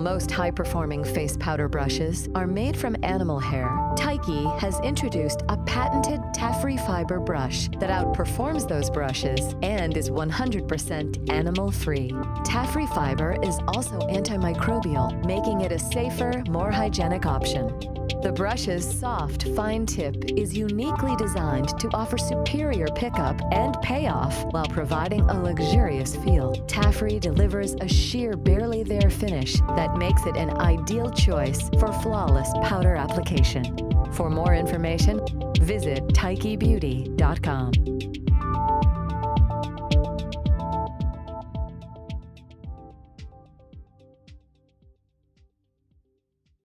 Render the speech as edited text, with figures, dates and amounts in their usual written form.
most high-performing face powder brushes are made from animal hair, Taiki has introduced a patented Tafre fiber brush that outperforms those brushes and is 100% animal-free. Tafre fiber is also antimicrobial, making it a safer, more hygienic option. The brush's soft, fine tip is uniquely designed to offer superior pickup and payoff while providing a luxurious feel. Tafre delivers a sheer, barely there finish that makes it an ideal choice for flawless powder application. For more information, visit TAIKIBeauty.com.